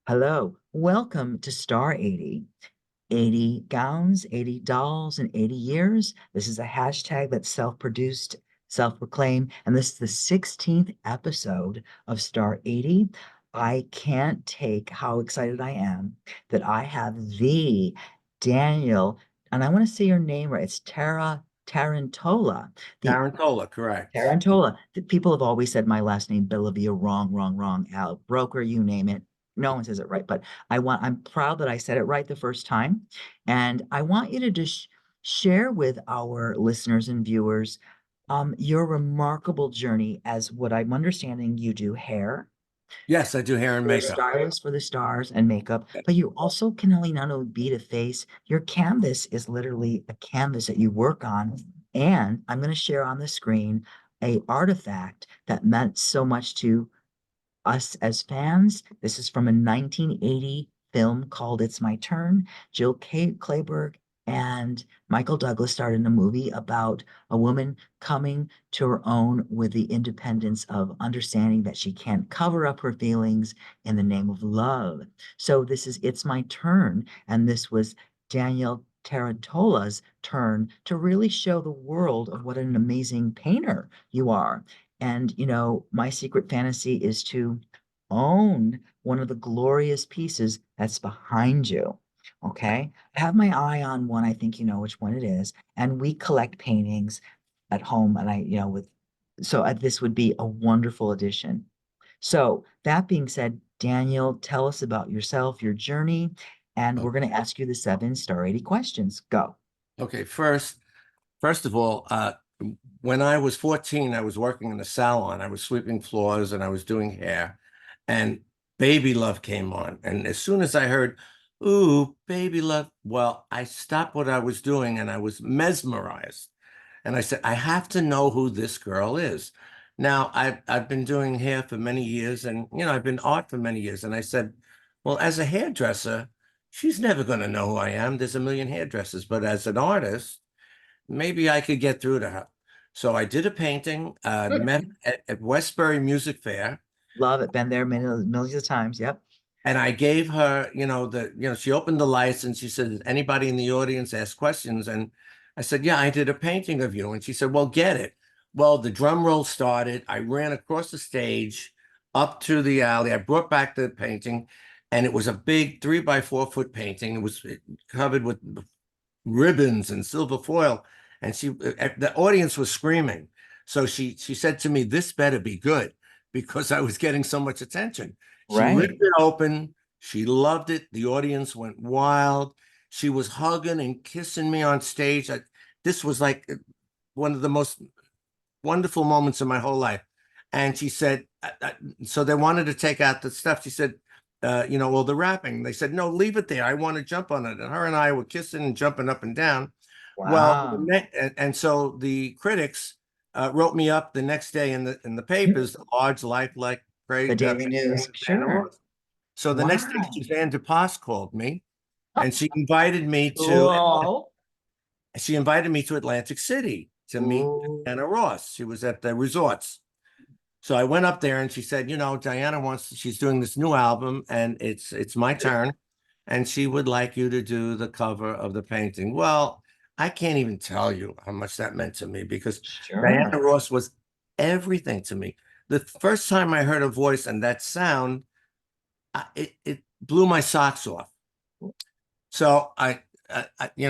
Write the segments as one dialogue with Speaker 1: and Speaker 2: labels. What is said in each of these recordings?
Speaker 1: Hello, welcome to Star 80. 80 gowns, 80 dolls, and 80 years. This is a hashtag that's self-produced, self-proclaimed, and this is the 16th episode of Star 80. I can't take how excited I am that I have the Daniel, and I want to say your name right. It's Tarantola, the
Speaker 2: Tarantola, correct.
Speaker 1: Tarantola. The people have always said my last name, Bellavia, wrong, wrong, wrong. Al Broker, you name it. No one says it right, but I'm proud that I said it right the first time. And I want you to just share with our listeners and viewers your remarkable journey as what I'm understanding you do hair.
Speaker 2: Yes, I do hair and
Speaker 1: You're a
Speaker 2: makeup.
Speaker 1: stylist for the stars and makeup, but you also can only not only beat a face, your canvas is literally a canvas that you work on. And I'm going to share on the screen a artifact that meant so much to us as fans. This is from a 1980 film called It's My Turn. Clayburgh and Michael Douglas starred in a movie about a woman coming to her own with the independence of understanding that she can't cover up her feelings in the name of love. So this is It's My Turn, and this was Daniel Tarantola's turn to really show the world of what an amazing painter you are. And, my secret fantasy is to own one of the glorious pieces that's behind you. Okay. I have my eye on one. I think you know which one it is. And we collect paintings at home. And this would be a wonderful addition. So, that being said, Daniel, tell us about yourself, your journey, and we're
Speaker 2: Oh,
Speaker 1: going to ask you the seven star 80 questions. Go.
Speaker 2: okay, first of all, when I was 14, I was working in a salon. I was sweeping floors and I was doing hair, and Baby Love came on. And as soon as I heard, "Ooh, Baby Love," well, I stopped what I was doing and I was mesmerized. And I said, I have to know who this girl is. Now, I've been doing hair for many years, and I've been art for many years. And I said, well, as a hairdresser, she's never going to know who I am. There's a million hairdressers, but as an artist, maybe I could get through to her. So I did a painting, met at Westbury Music Fair,
Speaker 1: Love it. Been there millions of times. Yep.
Speaker 2: and I gave her, she opened the lights and she said, anybody in the audience ask questions? And I said, yeah, I did a painting of you. And she said, well, get it. Well, the drum roll started. I ran across the stage up to the alley. I brought back the painting, and it was a big 3 by 4 foot painting. It was covered with ribbons and silver foil. And the audience was screaming. So she said to me, this better be good, because I was getting so much attention. She ripped
Speaker 1: Right.
Speaker 2: it open. She loved it. The audience went wild. She was hugging and kissing me on stage. This was like one of the most wonderful moments of my whole life. And she said, so they wanted to take out the stuff. She said, well, the wrapping. They said, no, leave it there. I want to jump on it. And her and I were kissing and jumping up and down. Well,
Speaker 1: Wow.
Speaker 2: and so the critics wrote me up the next day in the papers, the large life like
Speaker 1: The
Speaker 2: great
Speaker 1: Daily News.
Speaker 2: Diana
Speaker 1: Sure.
Speaker 2: Ross. So the next day,
Speaker 1: Wow.
Speaker 2: Suzanne DePass called me, and
Speaker 1: Cool.
Speaker 2: she invited me to Atlantic City to meet
Speaker 1: Ooh.
Speaker 2: Diana Ross. She was at the resorts. So I went up there and she said, she's doing this new album and it's my turn. And she would like you to do the cover of the painting. Well, I can't even tell you how much that meant to me, because Diana
Speaker 1: Sure.
Speaker 2: Ross was everything to me. The first time I heard her voice and that sound, it blew my socks off. So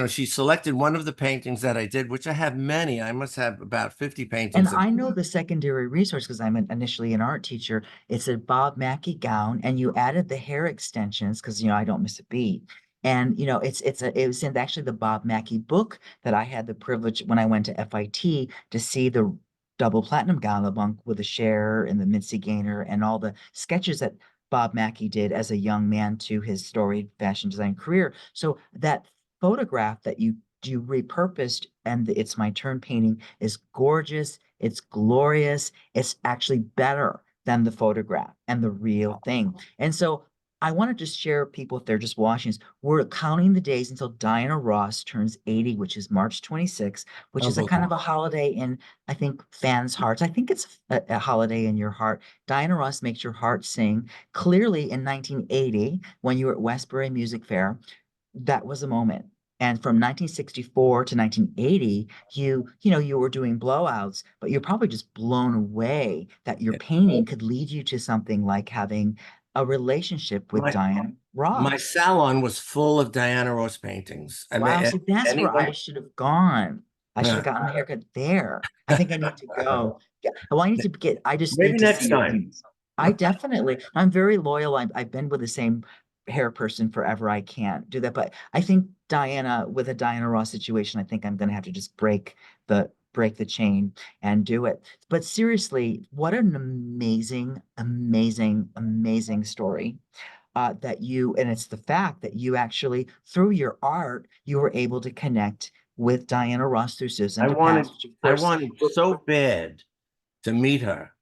Speaker 2: she selected one of the paintings that I did, which I have many. I must have about 50
Speaker 1: And
Speaker 2: paintings of.
Speaker 1: I know the secondary resource because initially an art teacher. It's a Bob Mackie gown, and you added the hair extensions because I don't miss a beat. And it was in actually the Bob Mackie book that I had the privilege when I went to FIT to see the double platinum gown, the monk with the Cher and the Mitzi Gaynor and all the sketches that Bob Mackie did as a young man to his storied fashion design career. So that photograph that you repurposed and the It's My Turn painting is gorgeous. It's glorious. It's actually better than the photograph and the real thing. And so I want to just share people if they're just watching us. We're counting the days until Diana Ross turns 80, which is March 26th, which is a kind of a
Speaker 2: Unbelievable.
Speaker 1: holiday in, I think, fans' hearts. I think it's a holiday in your heart. Diana Ross makes your heart sing. Clearly, in 1980, when you were at Westbury Music Fair, that was a moment. And from 1964 to 1980, you were doing blowouts, but you're probably just blown away that your
Speaker 2: Yeah.
Speaker 1: painting could lead you to something like having a relationship with
Speaker 2: My
Speaker 1: Diane
Speaker 2: my
Speaker 1: Ross.
Speaker 2: salon was full of Diana Ross paintings. I mean,
Speaker 1: Wow, see, that's where I
Speaker 2: anyone,
Speaker 1: should have gone. I should have
Speaker 2: yeah.
Speaker 1: gotten my haircut there. I think I need to go. Yeah, well, I just
Speaker 2: Maybe
Speaker 1: need to
Speaker 2: next
Speaker 1: see your
Speaker 2: time.
Speaker 1: paintings. I'm very loyal. I've been with the same hair person forever. I can't do that. But I think with a Diana Ross situation, I think I'm going to have to just break the chain and do it. But seriously, what an amazing, amazing, amazing story and it's the fact that you actually, through your art, you were able to connect with Diana Ross through Susan
Speaker 2: I
Speaker 1: to Pass,
Speaker 2: wanted,
Speaker 1: which of
Speaker 2: I
Speaker 1: course
Speaker 2: wanted so bad to meet her.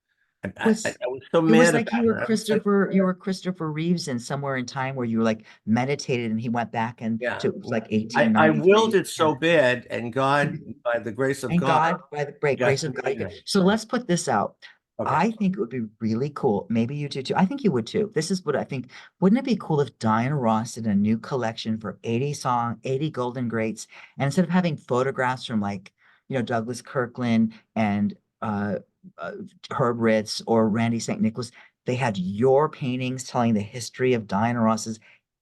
Speaker 1: was
Speaker 2: I was so
Speaker 1: it was
Speaker 2: mad
Speaker 1: like
Speaker 2: about it. I was like,
Speaker 1: You were Christopher Reeves in Somewhere in Time where you were like meditated and he went back and
Speaker 2: yeah.
Speaker 1: to it was like
Speaker 2: I willed
Speaker 1: 1893.
Speaker 2: it so bad, and God, by the grace of
Speaker 1: Thank
Speaker 2: God,
Speaker 1: God, by the great
Speaker 2: got
Speaker 1: grace of God.
Speaker 2: yeah.
Speaker 1: So let's put this out.
Speaker 2: Okay.
Speaker 1: I think it would be really cool. Maybe you do too. I think you would too. This is what I think. Wouldn't it be cool if Diana Ross did a new collection for 80 golden greats, and instead of having photographs from like, Douglas Kirkland and uh, Herb Ritz or Randy St. Nicholas, they had your paintings telling the history of Diana Ross's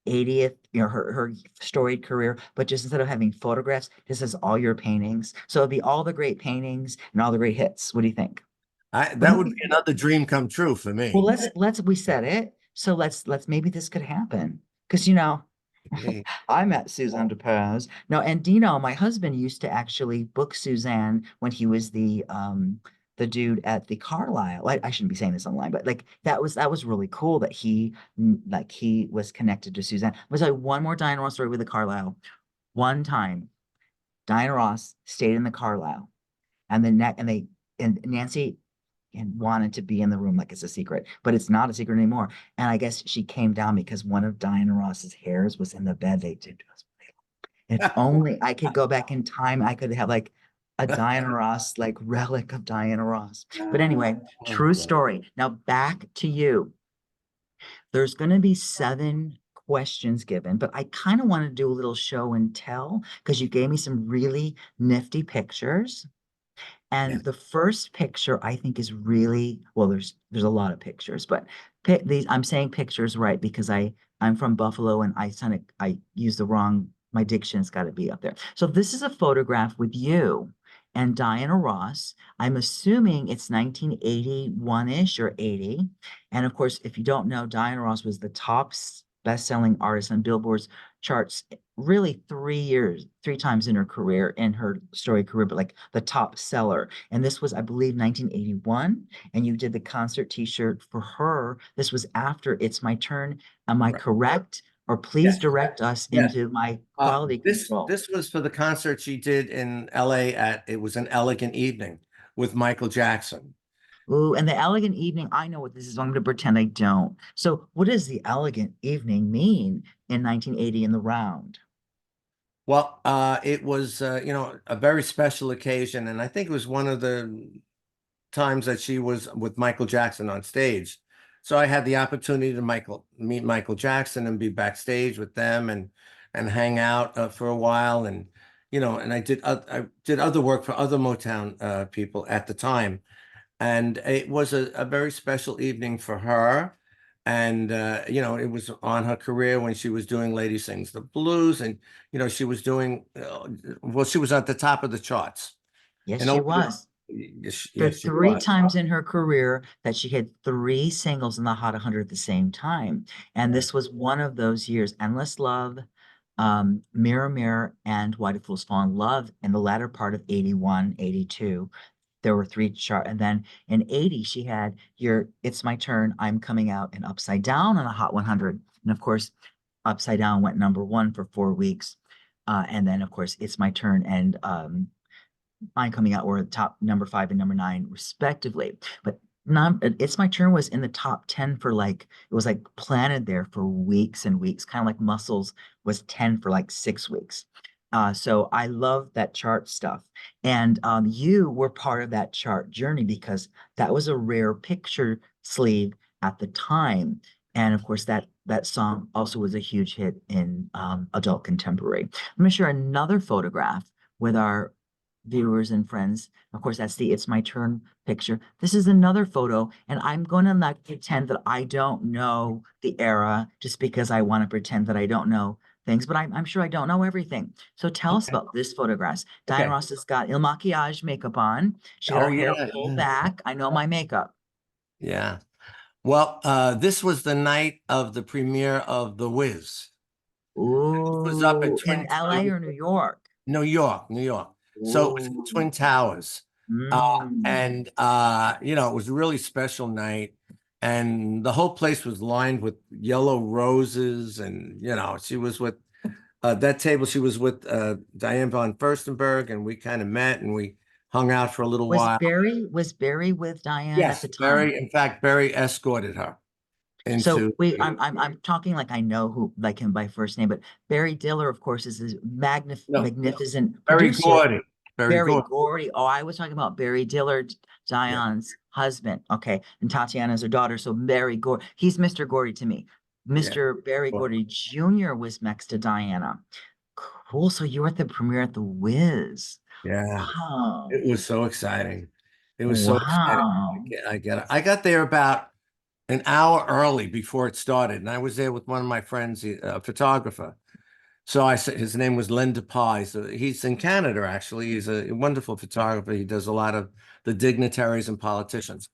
Speaker 1: 80th, her storied career, but just instead of having photographs, this is all your paintings. So it'd be all the great paintings and all the great hits. What do you think?
Speaker 2: That
Speaker 1: Wouldn't
Speaker 2: would
Speaker 1: that
Speaker 2: be
Speaker 1: be
Speaker 2: another dream come true for
Speaker 1: well,
Speaker 2: me.
Speaker 1: we said it. So let's maybe this could happen. Because
Speaker 2: Hey,
Speaker 1: I met Suzanne DePaz. No, and Dino, my husband used to actually book Suzanne when he was the dude at the Carlisle. I shouldn't be saying this online, but like that was really cool that he was connected to Suzanne. Was like one more Diana Ross story with the Carlisle. One time, Diana Ross stayed in the Carlisle, and and Nancy and wanted to be in the room like it's a secret, but it's not a secret anymore. And I guess she came down because one of Diana Ross's hairs was in the bed. They did. If only I could go back in time, I could have like a Diana Ross, like relic of Diana Ross. But anyway,
Speaker 2: oh,
Speaker 1: true
Speaker 2: God.
Speaker 1: story. Now back to you. There's going to be 7 questions given, but I kind of want to do a little show and tell because you gave me some really nifty pictures.
Speaker 2: Yeah.
Speaker 1: And the first picture I think is really well, there's a lot of pictures, but these I'm saying pictures right because I'm from Buffalo and I use the wrong my diction's got to be up there. So this is a photograph with you and Diana Ross. I'm assuming it's 1981-ish or 80. And of course, if you don't know, Diana Ross was the top best-selling artist on Billboard's charts really 3 years, 3 times in her career, in her story career, but like the top seller. And this was, I believe, 1981. And you did the concert t-shirt for her. This was after It's My Turn. Am I
Speaker 2: Right.
Speaker 1: correct? Or please
Speaker 2: Yes.
Speaker 1: direct us
Speaker 2: Yes.
Speaker 1: into my quality
Speaker 2: This
Speaker 1: control.
Speaker 2: this was for the concert she did in LA it was an elegant evening with Michael Jackson.
Speaker 1: Ooh, and the elegant evening, I know what this is. I'm going to pretend I don't. So, what does the elegant evening mean in 1980 in the round?
Speaker 2: Well, it was a very special occasion, and I think it was one of the times that she was with Michael Jackson on stage. So I had the opportunity to meet Michael Jackson and be backstage with them and hang out for a while, and and I did other work for other Motown people at the time. And it was a very special evening for her. And it was on her career when she was doing Lady Sings the Blues, and she was doing well, she was at the top of the charts.
Speaker 1: Yes,
Speaker 2: And
Speaker 1: she
Speaker 2: over
Speaker 1: was. The
Speaker 2: yes, she
Speaker 1: three
Speaker 2: was.
Speaker 1: times in her career that she had 3 singles in the Hot 100 at the same time. And
Speaker 2: Yeah,
Speaker 1: this was one of those years. Endless Love, Mirror, Mirror, and Why Do Fools Fall in Love in the latter part of 81, 82. There were 3 chart. And then in 80, she had It's My Turn, I'm Coming Out, and Upside Down on the Hot 100. And of course, Upside Down went #1 for 4 weeks. And then, of course, It's My Turn and Mine Coming Out were top #5 and #9, respectively. But It's My Turn was in the top 10 for like, it was like planted there for weeks and weeks, kind of like Muscles was 10 for like 6 weeks. So I love that chart stuff. And you were part of that chart journey because that was a rare picture sleeve at the time. And of course, that song also was a huge hit in adult contemporary. I'm going to share another photograph with our viewers and friends. Of course, that's the It's My Turn picture. This is another photo, and I'm going to not pretend that I don't know the era just because I want to pretend that I don't know things, but I'm sure I don't know everything. So tell us
Speaker 2: Okay.
Speaker 1: about this photograph. Diane
Speaker 2: Okay.
Speaker 1: Ross has got Il Maquillage makeup on. She got
Speaker 2: Oh
Speaker 1: her hair
Speaker 2: yeah.
Speaker 1: pulled back. I know my makeup.
Speaker 2: Yeah. Well, this was the night of the premiere of The Wiz. It was up at
Speaker 1: Ooh, in
Speaker 2: Twin,
Speaker 1: LA or New York?
Speaker 2: New York, New York. So it was in
Speaker 1: Ooh.
Speaker 2: Twin Towers.
Speaker 1: Mm.
Speaker 2: And it was a really special night. And the whole place was lined with yellow roses. And, she was with that table, she was with Diane von Furstenberg, and we kind of met and we hung out for a little while.
Speaker 1: Was Barry with Diane at
Speaker 2: Yes,
Speaker 1: the time?
Speaker 2: Barry, in fact, Barry escorted her
Speaker 1: So
Speaker 2: into
Speaker 1: wait, I'm talking like I know who like him by first name, but Barry Diller, of course, is this
Speaker 2: no,
Speaker 1: magnificent
Speaker 2: Barry
Speaker 1: producer.
Speaker 2: Gordy. Barry
Speaker 1: Barry
Speaker 2: Gordy.
Speaker 1: Gordy. Oh, I was talking about Barry Diller,
Speaker 2: Yeah,
Speaker 1: Diane's husband. Okay, and Tatiana's her daughter. So Barry Gordy, he's Mr. Gordy to me.
Speaker 2: yeah.
Speaker 1: Mr. Barry
Speaker 2: Well,
Speaker 1: Gordy Jr. was next to Diana. Cool. So you were at the premiere at the Wiz.
Speaker 2: yeah.
Speaker 1: Wow.
Speaker 2: It was so exciting. It was so exciting.
Speaker 1: Wow.
Speaker 2: I got there about an hour early before it started, and I was there with one of my friends, a photographer. So I said his name was Len DePie. So he's in Canada, actually. He's a wonderful photographer. He does a lot of the dignitaries and politicians.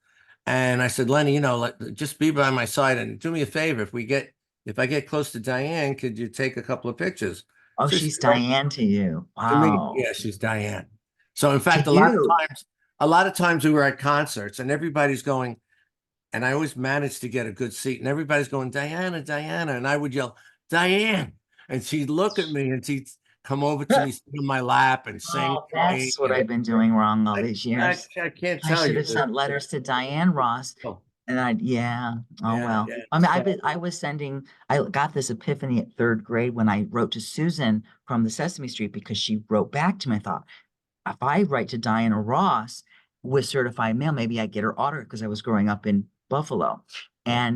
Speaker 2: And I said, Lenny, just be by my side and do me a favor. If I get close to Diane, could you take a couple of pictures?
Speaker 1: Oh,
Speaker 2: So he said,
Speaker 1: she's
Speaker 2: "Right."
Speaker 1: Diane to you.
Speaker 2: To me,
Speaker 1: Wow.
Speaker 2: yeah, she's Diane. So in
Speaker 1: To
Speaker 2: fact,
Speaker 1: you.
Speaker 2: a lot of times we were at concerts and everybody's going, and I always managed to get a good seat, and everybody's going, Diana, Diana. And I would yell, Diane. And she'd look at me and she'd come over to me, sit in my lap and sing
Speaker 1: Oh,
Speaker 2: to me.
Speaker 1: that's what
Speaker 2: And
Speaker 1: I've been doing wrong all
Speaker 2: I,
Speaker 1: these
Speaker 2: I,
Speaker 1: years.
Speaker 2: I can't
Speaker 1: I
Speaker 2: tell
Speaker 1: should
Speaker 2: you.
Speaker 1: have sent letters to Diane Ross.
Speaker 2: Oh,
Speaker 1: And yeah. Oh,
Speaker 2: yeah,
Speaker 1: well.
Speaker 2: yeah.
Speaker 1: I mean,
Speaker 2: So,
Speaker 1: I got this epiphany at third grade when I wrote to Susan from the Sesame Street because she wrote back to me. I thought, if I write to Diana Ross with certified mail, maybe I get her autograph because I was growing up in Buffalo.
Speaker 2: yeah.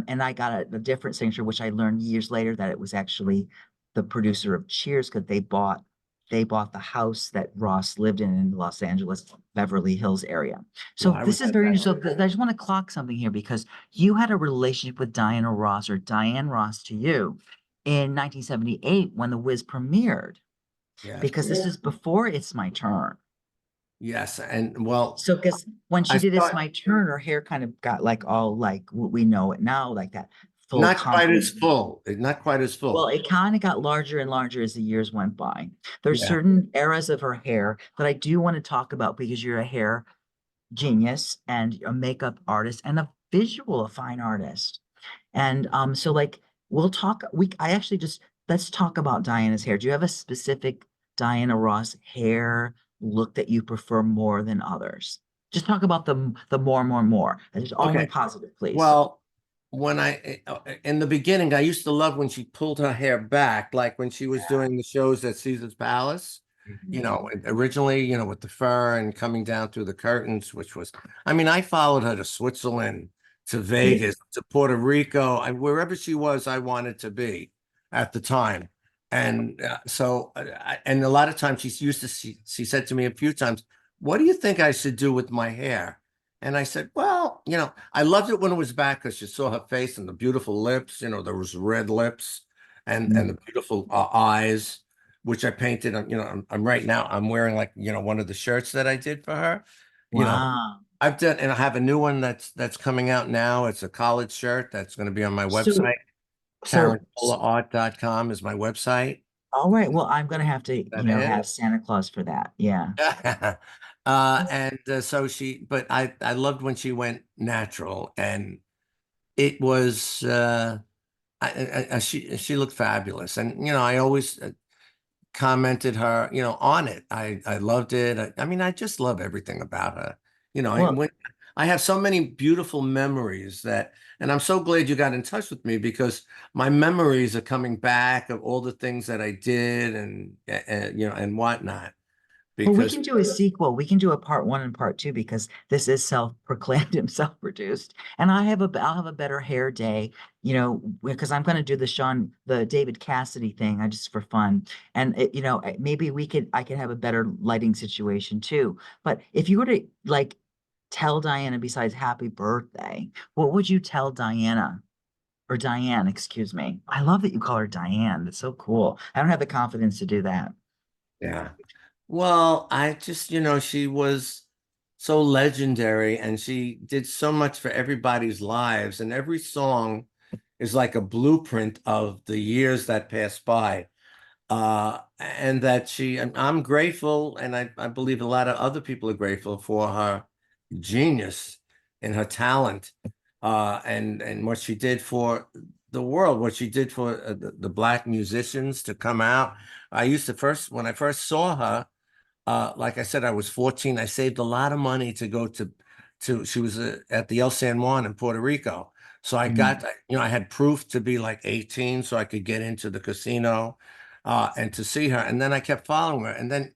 Speaker 1: And I got a different signature, which I learned years later that it was actually the producer of Cheers because they bought the house that Ross lived in the Los Angeles, Beverly Hills area. So
Speaker 2: Well, I
Speaker 1: this
Speaker 2: was
Speaker 1: is
Speaker 2: at
Speaker 1: very
Speaker 2: that.
Speaker 1: interesting. So I just want to clock something here because you had a relationship with Diana Ross or Diane Ross to you in 1978 when The Wiz premiered,
Speaker 2: Yes.
Speaker 1: because this is before It's My Turn.
Speaker 2: Yes. And well,
Speaker 1: So, because when
Speaker 2: I
Speaker 1: she did It's
Speaker 2: thought
Speaker 1: My Turn, her hair kind of got like all like what we know it now, like that full
Speaker 2: not quite as
Speaker 1: compliment.
Speaker 2: full. Not quite as
Speaker 1: Well,
Speaker 2: full.
Speaker 1: it kind of got larger and larger as the years went by. There's
Speaker 2: Yeah.
Speaker 1: certain eras of her hair that I do want to talk about because you're a hair genius and a makeup artist and a visual fine artist. And so like we'll talk we I actually just let's talk about Diana's hair. Do you have a specific Diana Ross hair look that you prefer more than others? Just talk about the more. And just only
Speaker 2: Okay.
Speaker 1: positive, please.
Speaker 2: Well, in the beginning, I used to love when she pulled her hair back, like when she was doing the shows at Caesar's Palace,
Speaker 1: Mhm.
Speaker 2: originally, with the fur and coming down through the curtains, which was, I mean, I followed her to Switzerland, to
Speaker 1: Yeah.
Speaker 2: Vegas, to Puerto Rico, wherever she was, I wanted to be at the time. And and a lot of times she said to me a few times, what do you think I should do with my hair? And I said, well, I loved it when it was back because you saw her face and the beautiful lips, those red lips and the beautiful eyes, which I painted. I'm right now, I'm wearing like, one of the shirts that I did for her. You know,
Speaker 1: Wow.
Speaker 2: I've done, and I have a new one that's coming out now. It's a college shirt that's going to be on my
Speaker 1: So
Speaker 2: website.
Speaker 1: so
Speaker 2: TarantolaArt.com is my website.
Speaker 1: all right. Well, I'm gonna have to,
Speaker 2: That it?
Speaker 1: have Santa Claus for that. Yeah.
Speaker 2: And so but I loved when she went natural, and it was she looked fabulous, and I always commented her on it. I loved it. I mean, I just love everything about her. I
Speaker 1: Well,
Speaker 2: went. I have so many beautiful memories that, and I'm so glad you got in touch with me because my memories are coming back of all the things that I did and you know, and whatnot.
Speaker 1: Well, we
Speaker 2: Because
Speaker 1: can do a sequel. We can do a part one and part two because this is self-proclaimed and self-produced. And I'll have a better hair day, you know, because I'm going to do the David Cassidy thing. I just for fun. And you know, maybe I could have a better lighting situation too. But if you were to like tell Diana besides happy birthday, what would you tell Diana? Or Diane, excuse me. I love that you call her Diane. That's so cool. I don't have the confidence to do that.
Speaker 2: yeah. Well, I just, you know, she was so legendary and she did so much for everybody's lives. And every song is like a blueprint of the years that passed by. And that I'm grateful, and I believe a lot of other people are grateful for her genius and her talent, and what she did for the world, what she did for the black musicians to come out. I used to first, when I first saw her, like I said, I was 14. I saved a lot of money to go she was at the El San Juan in Puerto Rico. So I got,
Speaker 1: Mm.
Speaker 2: you know, I had proof to be like 18 so I could get into the casino and to see her. And then I kept following her. And then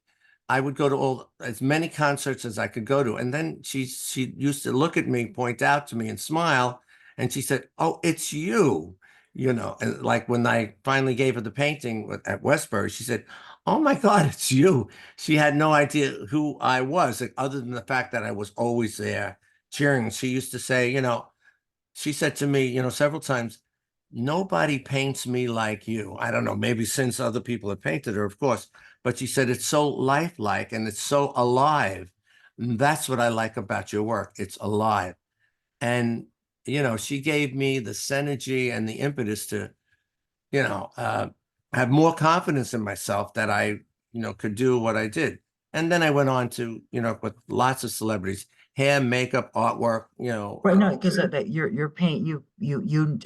Speaker 2: I would go to as many concerts as I could go to. And then she used to look at me, point out to me and smile. And she said, "Oh, it's you." You know, and like when I finally gave her the painting at Westbury, she said, "Oh my God, it's you." She had no idea who I was, like, other than the fact that I was always there cheering. She used to say, you know, she said to me, you know, several times, "Nobody paints me like you." I don't know, maybe since other people have painted her, of course, but she said it's so lifelike and it's so alive. And that's what I like about your work. It's alive. And, you know, she gave me the synergy and the impetus to, you know, have more confidence in myself that you know, could do what I did. And then I went on to, you know, with lots of celebrities, hair, makeup, artwork, you know.
Speaker 1: Right, no, because that you're paint you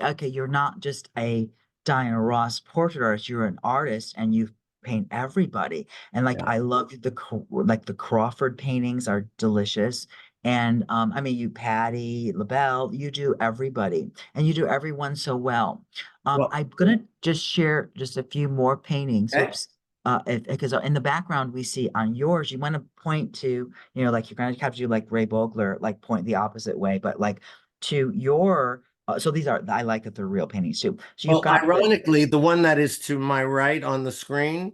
Speaker 1: okay, you're not just a Diana Ross portrait artist, you're an artist and you paint everybody. And like
Speaker 2: Yeah.
Speaker 1: I love like the Crawford paintings are delicious. And I mean you Patty LaBelle, you do everybody and you do everyone so well.
Speaker 2: Well,
Speaker 1: I'm gonna just share just a few more paintings.
Speaker 2: okay.
Speaker 1: Oops. Because in the background we see on yours, you want to point to, you know, like you're going to have to do like Ray Bogler, like point the opposite way, but like to your, so these are, I like that they're real paintings too. So you've
Speaker 2: Well,
Speaker 1: got the,
Speaker 2: ironically, the one that is to my right on the screen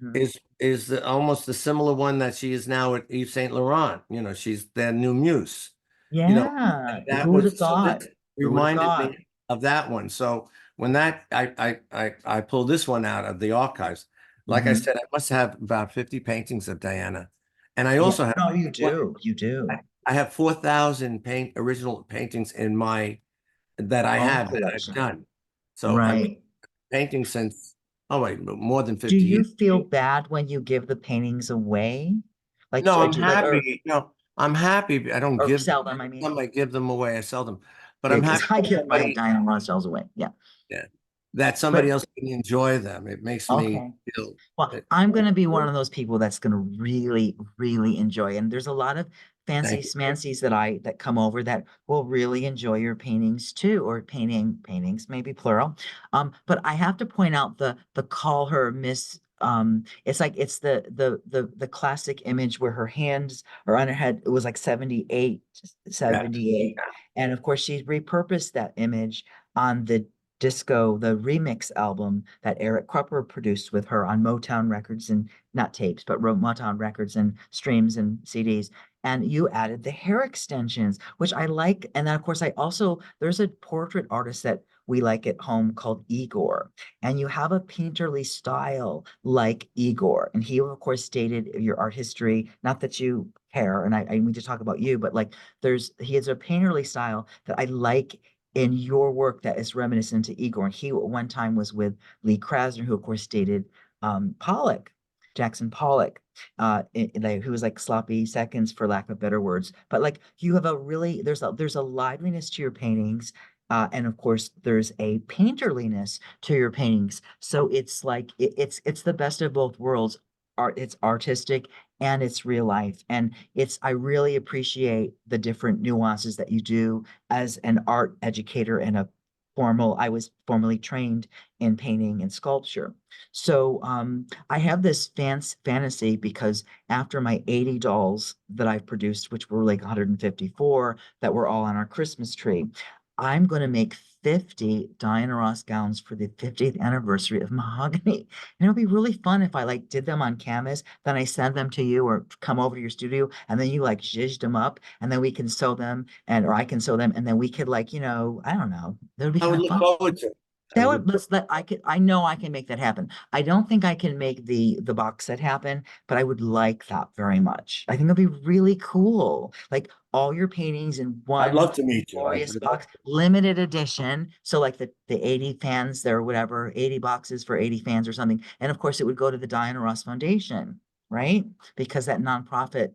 Speaker 1: Mhm.
Speaker 2: is almost the similar one that she is now at Yves Saint Laurent. You know, she's their new muse. You know,
Speaker 1: Yeah,
Speaker 2: that
Speaker 1: who would have
Speaker 2: was so
Speaker 1: thought?
Speaker 2: this
Speaker 1: Who would have
Speaker 2: reminded
Speaker 1: thought?
Speaker 2: me of that one. So when I pulled this one out of the archives, like I
Speaker 1: Mhm.
Speaker 2: said, I must have about 50 paintings of Diana. And I
Speaker 1: Yeah,
Speaker 2: also have
Speaker 1: no, you
Speaker 2: what
Speaker 1: do, you do.
Speaker 2: I have 4,000 original paintings in my that I
Speaker 1: Own
Speaker 2: have that I've
Speaker 1: collection.
Speaker 2: done. So I mean
Speaker 1: Right.
Speaker 2: painting since, oh wait, more than
Speaker 1: Do
Speaker 2: 50
Speaker 1: you
Speaker 2: years.
Speaker 1: feel bad when you give the paintings away? Like,
Speaker 2: No, I'm
Speaker 1: do like,
Speaker 2: happy. No, I'm happy. I don't
Speaker 1: or
Speaker 2: give
Speaker 1: sell them, I mean.
Speaker 2: them, I give them away, I sell them. But
Speaker 1: Yeah,
Speaker 2: I'm
Speaker 1: because
Speaker 2: happy
Speaker 1: I
Speaker 2: that
Speaker 1: give my
Speaker 2: somebody,
Speaker 1: Diana Ross dolls away. Yeah.
Speaker 2: yeah, that somebody
Speaker 1: But
Speaker 2: else can enjoy them. It makes me
Speaker 1: okay.
Speaker 2: feel
Speaker 1: Well,
Speaker 2: that,
Speaker 1: I'm going to be one of those people that's going to really, really enjoy. And there's a lot of fancy
Speaker 2: thank you.
Speaker 1: smancies that come over that will really enjoy your paintings too, or paintings, maybe plural. But I have to point out the call her Miss. It's like it's the classic image where her hands are on her head. It was like 78,
Speaker 2: Yeah.
Speaker 1: 78. And of course, she repurposed that image on the remix album that Eric Krupper produced with her on Motown Records and not tapes, but wrote Motown Records and streams and CDs. And you added the hair extensions, which I like. And then, of course, there's a portrait artist that we like at home called Igor. And you have a painterly style like Igor. And he, of course, stated your art history. Not that you care, and I need to talk about you, but like he has a painterly style that I like in your work that is reminiscent to Igor. And he at one time was with Lee Krasner, who of course dated Pollock, Jackson Pollock, who was like sloppy seconds for lack of better words. But like you have there's a liveliness to your paintings. And of course, there's a painterliness to your paintings. So it's like it's the best of both worlds. It's artistic and it's real life. And I really appreciate the different nuances that you do as an art educator and I was formally trained in painting and sculpture. So I have this fantasy because after my 80 dolls that I've produced, which were like 154 that were all on our Christmas tree, I'm going to make 50 Diana Ross gowns for the 50th anniversary of mahogany. And it'll be really fun if I like did them on canvas, then I send them to you or come over to your studio and then you like zhuzhed them up and then we can sew them or I can sew them and then we could like, I don't know. That would be
Speaker 2: I
Speaker 1: kind
Speaker 2: would
Speaker 1: of
Speaker 2: look
Speaker 1: fun.
Speaker 2: forward to it. I
Speaker 1: That
Speaker 2: would.
Speaker 1: would I know I can make that happen. I don't think I can make the box set happen, but I would like that very much. I think it'd be really cool. Like all your paintings in
Speaker 2: I'd
Speaker 1: one
Speaker 2: love to meet you.
Speaker 1: glorious box, limited edition. So like the 80 fans there, whatever, 80 boxes for 80 fans or something. And of course it would go to the Diana Ross Foundation, right? Because that nonprofit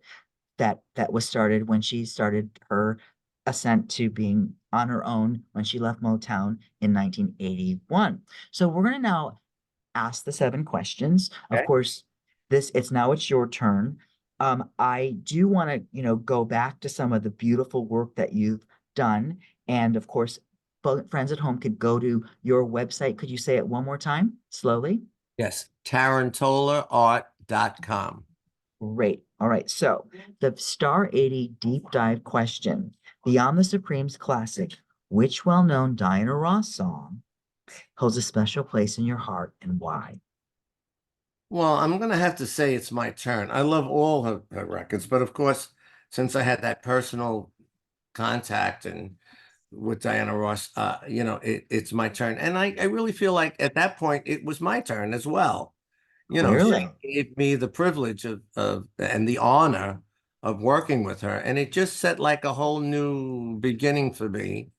Speaker 1: that was started when she started her ascent to being on her own when she left Motown in 1981. So we're going to now ask the 7 questions. Of
Speaker 2: Okay.
Speaker 1: course, it's your turn. I do want to, go back to some of the beautiful work that you've done. And of course, friends at home could go to your website. Could you say it one more time slowly?
Speaker 2: Yes. TarantolaArt.com.
Speaker 1: Great. All right. So the Star 80 deep dive question. Beyond the Supremes classic, which well-known Diana Ross song holds a special place in your heart and why?
Speaker 2: Well, I'm going to have to say it's my turn. I love all her records, but of course, since I had that personal contact and with Diana Ross, it's my turn. And I really feel like at that point it was my turn as well. She
Speaker 1: Clearly.
Speaker 2: gave me the privilege of and the honor of working with her, and it just set like a whole new beginning for me.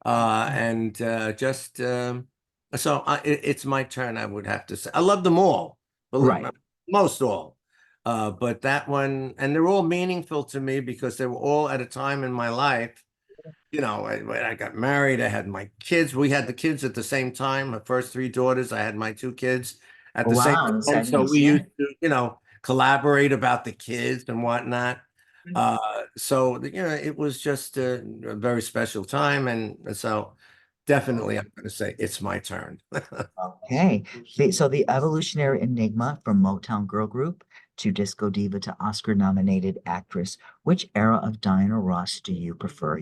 Speaker 2: And just so it's my turn. I would have to say I love them all, believe me,
Speaker 1: Right.
Speaker 2: most all. But that one, and they're all meaningful to me because they were all at a time in my life. When I got married, I had my kids. We had the kids at the same time. My first 3 daughters, I had my 2 kids at the same
Speaker 1: Wow.
Speaker 2: time.
Speaker 1: Sad
Speaker 2: So
Speaker 1: news.
Speaker 2: we
Speaker 1: Yeah.
Speaker 2: used to, collaborate about the kids and whatnot. So it was just a very special time, and so definitely, I'm going to say it's my turn.
Speaker 1: Okay. So the evolutionary enigma from Motown girl group to disco diva to Oscar nominated actress, which era of Diana Ross do you prefer?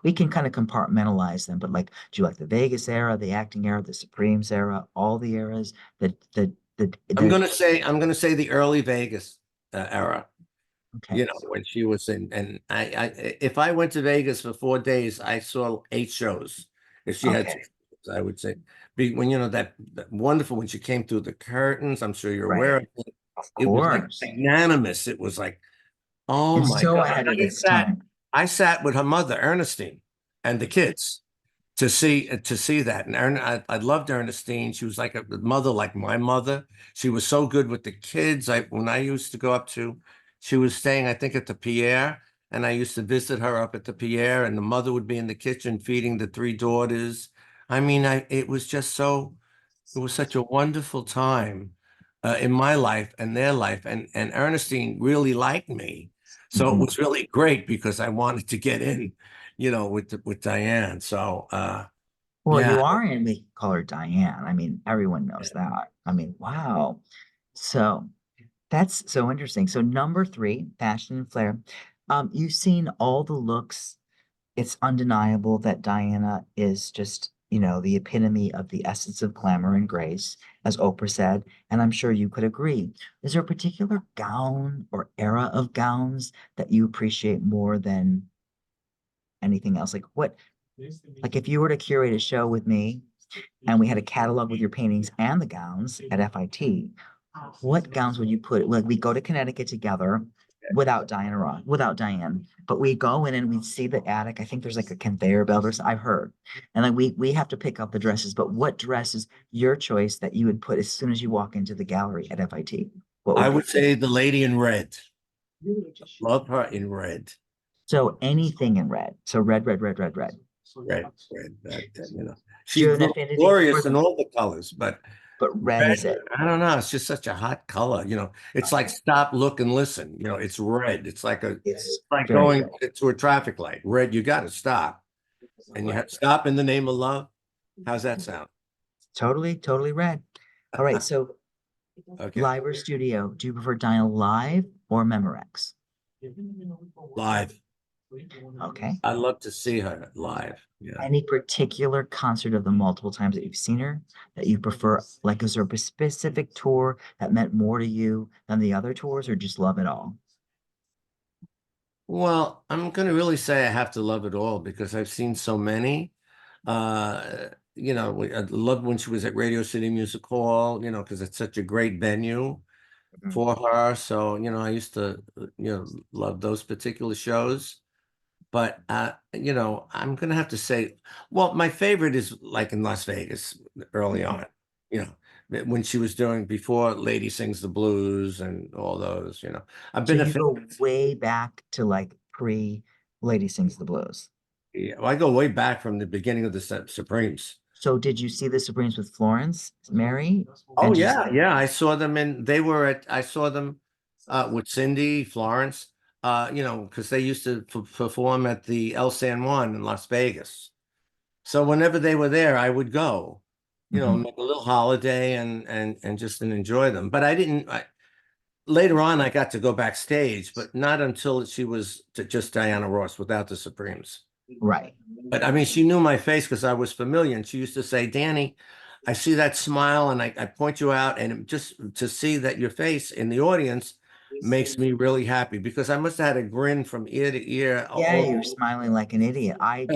Speaker 1: We can kind of compartmentalize them, but like, do you like the Vegas era, the acting era, the Supremes era, all the eras, the
Speaker 2: I'm going to say the early Vegas era.
Speaker 1: okay.
Speaker 2: When she was in, and if I went to Vegas for 4 days, I saw 8 shows. If she had 2
Speaker 1: Okay.
Speaker 2: shows, I would say, when that wonderful when she came through the curtains. I'm sure you're aware
Speaker 1: Right.
Speaker 2: of it.
Speaker 1: Of
Speaker 2: It was like
Speaker 1: course.
Speaker 2: magnanimous. It was like, oh
Speaker 1: It's
Speaker 2: my
Speaker 1: so
Speaker 2: God.
Speaker 1: ahead of
Speaker 2: I
Speaker 1: its
Speaker 2: sat,
Speaker 1: time.
Speaker 2: I sat with her mother, Ernestine, and the kids to see that. And I loved Ernestine. She was like a mother, like my mother. She was so good with the kids. When I used to go up to, she was staying, I think, at the Pierre, and I used to visit her up at the Pierre, and the mother would be in the kitchen feeding the 3 daughters. I mean, it was such a wonderful time in my life and their life, and Ernestine really liked me. So it
Speaker 1: Mhm.
Speaker 2: was really great because I wanted to get in, with Diane. So
Speaker 1: Well,
Speaker 2: yeah,
Speaker 1: you are, and we call her Diane. I mean, everyone knows that. I mean, wow. So that's so interesting. So number 3, fashion and flair. You've seen all the looks. It's undeniable that Diana is just, the epitome of the essence of glamour and grace, as Oprah said, and I'm sure you could agree. Is there a particular gown or era of gowns that you appreciate more than anything else? Like if you were to curate a show with me and we had a catalog with your paintings and the gowns at FIT, what gowns would you put? Like we go to Connecticut together without Diane, but we go in and we see the attic. I think there's like a conveyor belt or something I've heard. And then we have to pick up the dresses. But what dress is your choice that you would put as soon as you walk into the gallery at FIT? What
Speaker 2: I
Speaker 1: would be?
Speaker 2: would say the lady in red. Love her in red.
Speaker 1: So anything in red. So red, red, red, red, red.
Speaker 2: Red, red.
Speaker 1: Do you
Speaker 2: She
Speaker 1: have an
Speaker 2: looks
Speaker 1: affinity for
Speaker 2: glorious in
Speaker 1: the
Speaker 2: all the colors, but
Speaker 1: but red
Speaker 2: Red,
Speaker 1: is it.
Speaker 2: I don't know. It's just such a hot color. It's like stop, look, and listen. It's red.
Speaker 1: It's
Speaker 2: It's like
Speaker 1: very
Speaker 2: going
Speaker 1: red.
Speaker 2: to a traffic light. Red, you got to stop. And you have to stop in the name of love. How's that sound?
Speaker 1: Totally, totally red. All right, so
Speaker 2: Okay.
Speaker 1: live or studio? Do you prefer Dial live or Memorex?
Speaker 2: Live.
Speaker 1: Okay.
Speaker 2: I love to see her live. Yeah.
Speaker 1: Any particular concert of the multiple times that you've seen her that you prefer? Like, is there a specific tour that meant more to you than the other tours, or just love it all?
Speaker 2: Well, I'm going to really say I have to love it all because I've seen so many. I loved when she was at Radio City Music Hall, because it's such a great venue
Speaker 1: Mhm.
Speaker 2: for her. So, I used to, love those particular shows. But I'm gonna have to say, well, my favorite is like in Las Vegas early
Speaker 1: Mhm.
Speaker 2: on, you when she was doing before Lady Sings the Blues and all those. I've
Speaker 1: So
Speaker 2: been a
Speaker 1: you
Speaker 2: fan.
Speaker 1: go way back to like pre Lady Sings the Blues.
Speaker 2: Yeah, well, I go way back from the beginning of the Supremes.
Speaker 1: So did you see the Supremes with Florence, Mary,
Speaker 2: Oh
Speaker 1: and just
Speaker 2: yeah, yeah. I saw them with Cindy, Florence, because they used to perform at the El San Juan in Las Vegas. So whenever they were there, I would go,
Speaker 1: Mhm.
Speaker 2: make a little holiday and just enjoy them. But later on I got to go backstage, but not until she was just Diana Ross without the Supremes.
Speaker 1: Right.
Speaker 2: But I mean, she knew my face because I was familiar, and she used to say, "Danny, I see that smile, and I point you out, and just to see that your face in the audience makes me really happy because I must have had a grin from ear to ear.
Speaker 1: Yeah,
Speaker 2: Oh,
Speaker 1: you're smiling like an idiot. I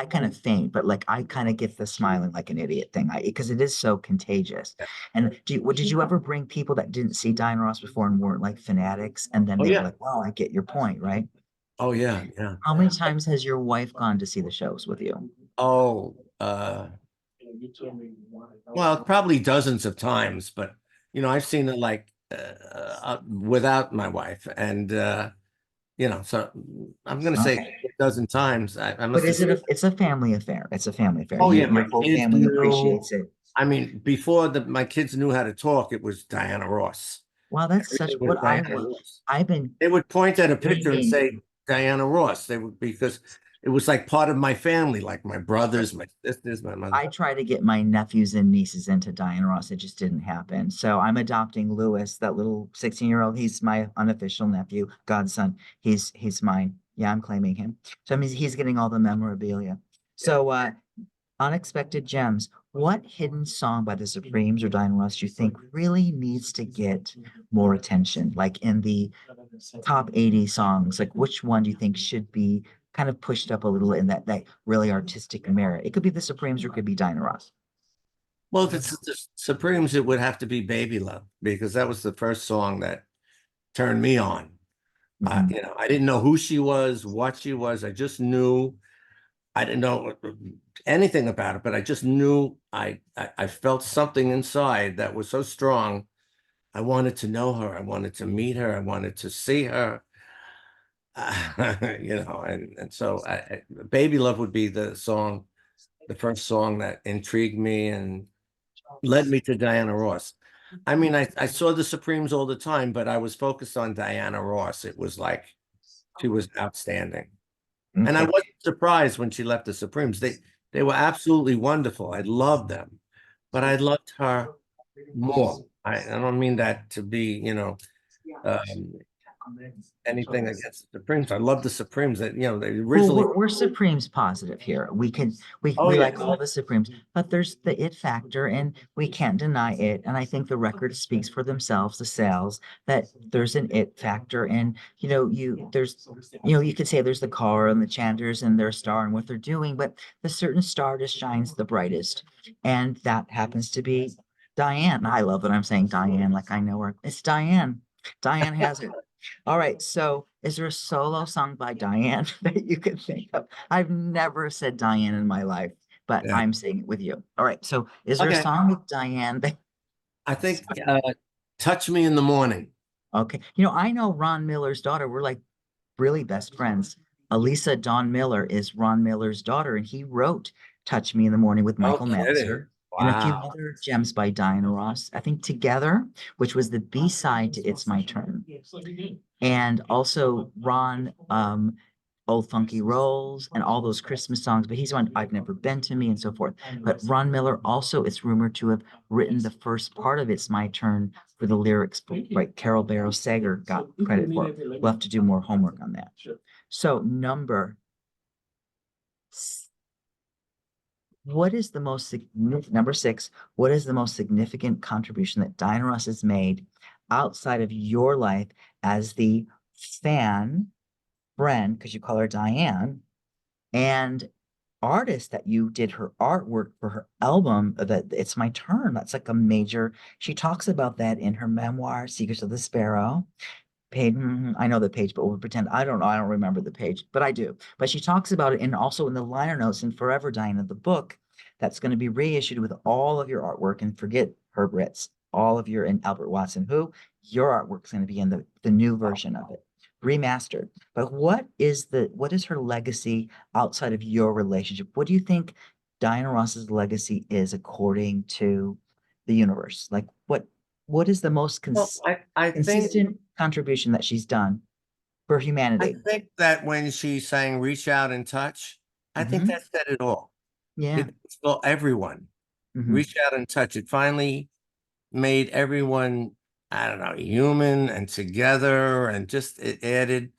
Speaker 1: kind of faint, but like I kind of get the smiling like an idiot thing. Because it is so contagious. And did you ever bring people that didn't see Diane Ross before and weren't like fanatics, and then
Speaker 2: oh
Speaker 1: they were
Speaker 2: yeah,
Speaker 1: like, "Wow, I get your point," right?
Speaker 2: oh yeah, yeah.
Speaker 1: How many times has your wife gone to see the shows with you?
Speaker 2: Oh, well, probably dozens of times, but I've seen it like without my wife, and so I'm gonna say
Speaker 1: Okay.
Speaker 2: a dozen times. I
Speaker 1: But
Speaker 2: must have
Speaker 1: is it
Speaker 2: seen.
Speaker 1: it's a family affair. It's a family affair.
Speaker 2: Oh yeah, my
Speaker 1: Your whole
Speaker 2: kids
Speaker 1: family
Speaker 2: knew.
Speaker 1: appreciates it.
Speaker 2: I mean, before my kids knew how to talk, it was Diana Ross.
Speaker 1: Wow, that's such
Speaker 2: Everything was
Speaker 1: what I
Speaker 2: Diana
Speaker 1: was.
Speaker 2: Ross.
Speaker 1: I've been
Speaker 2: They would point at a picture and
Speaker 1: dreaming.
Speaker 2: say Diana Ross. They would because it was like part of my family, like my brothers, my sisters, my mother.
Speaker 1: I try to get my nephews and nieces into Diana Ross. It just didn't happen. So I'm adopting Lewis, that little 16-year-old. He's my unofficial nephew, godson. He's mine. Yeah, I'm claiming him. So I mean, he's getting all the memorabilia. So unexpected gems. What hidden song by the Supremes or Diana Ross do you think really needs to get more attention? Like in the top 80 songs, like which one do you think should be kind of pushed up a little in that really artistic merit? It could be the Supremes or it could be Diana Ross.
Speaker 2: Well, if it's the Supremes, it would have to be Baby Love because that was the first song that turned me on.
Speaker 1: Mhm.
Speaker 2: I didn't know who she was, what she was. I just knew I didn't know anything about it, but I just knew I felt something inside that was so strong. I wanted to know her. I wanted to meet her. I wanted to see her. And so Baby Love would be the first song that intrigued me and led me to Diana Ross. I mean, I saw the Supremes all the time, but I was focused on Diana Ross. It was like she was outstanding. And I
Speaker 1: Okay.
Speaker 2: wasn't surprised when she left the Supremes. They were absolutely wonderful. I loved them, but I loved her more. I don't mean that to be, um, anything against the Supremes. I love the Supremes. That they
Speaker 1: Well,
Speaker 2: originally.
Speaker 1: we're Supremes positive here.
Speaker 2: Oh
Speaker 1: We
Speaker 2: yeah,
Speaker 1: like all the Supremes, but there's the it factor, and we can't deny it. And I think the record speaks for themselves, the sales, that there's an it factor. And you could say there's the car and the chanters and their star and what they're doing, but the certain star just shines the brightest. And that happens to be Diane. I love that I'm saying Diane, like I know her. It's Diane. Diane has it. All right, so is there a solo song by Diane that you can think of? I've never said Diane in my life, but
Speaker 2: yeah.
Speaker 1: I'm saying it with you. All right, so is there a
Speaker 2: Okay.
Speaker 1: song with Diane that,
Speaker 2: I think "Touch Me in the Morning."
Speaker 1: okay, I know Ron Miller's daughter. We're like really best friends. Elisa Dawn Miller is Ron Miller's daughter, and he wrote Touch Me in the Morning with
Speaker 2: No
Speaker 1: Michael
Speaker 2: kidding.
Speaker 1: Masser. and a few
Speaker 2: Wow.
Speaker 1: other gems by Diana Ross. I think Together, which was the B-side to It's My Turn. And also Ron, Old Funky Rolls and all those Christmas songs, but he's on I've Never Been to Me and so forth. But Ron Miller also is rumored to have written the first part of It's My Turn for the lyrics, right? Carol Barrow Sager got credit for it. We'll have to do more homework on that. So what is the most significant, number 6, what is the most significant contribution that Diana Ross has made outside of your life as the fan, friend, because you call her Diane, and artist that you did her artwork for her album that It's My Turn. That's like a major, she talks about that in her memoir, Secrets of the Sparrow. Page, I know the page, but we'll pretend I don't know. I don't remember the page, but I do. But she talks about it, and also in the liner notes in Forever Diana, the book that's going to be reissued with all of your artwork. And forget Herb Ritz, all of your and Albert Watson, who your artwork's going to be in the new version of it, remastered. But what is her legacy outside of your relationship? What do you think Diana Ross's legacy is according to the universe? Like what is the most
Speaker 2: Well, I think
Speaker 1: consistent contribution that she's done for
Speaker 2: I
Speaker 1: humanity?
Speaker 2: think that when she sang "Reach Out and Touch," I think
Speaker 1: Hmm.
Speaker 2: that said it all.
Speaker 1: Yeah.
Speaker 2: It's for everyone.
Speaker 1: Hmm.
Speaker 2: Reach out and touch. It finally made everyone, I don't know, human and together, and just it added.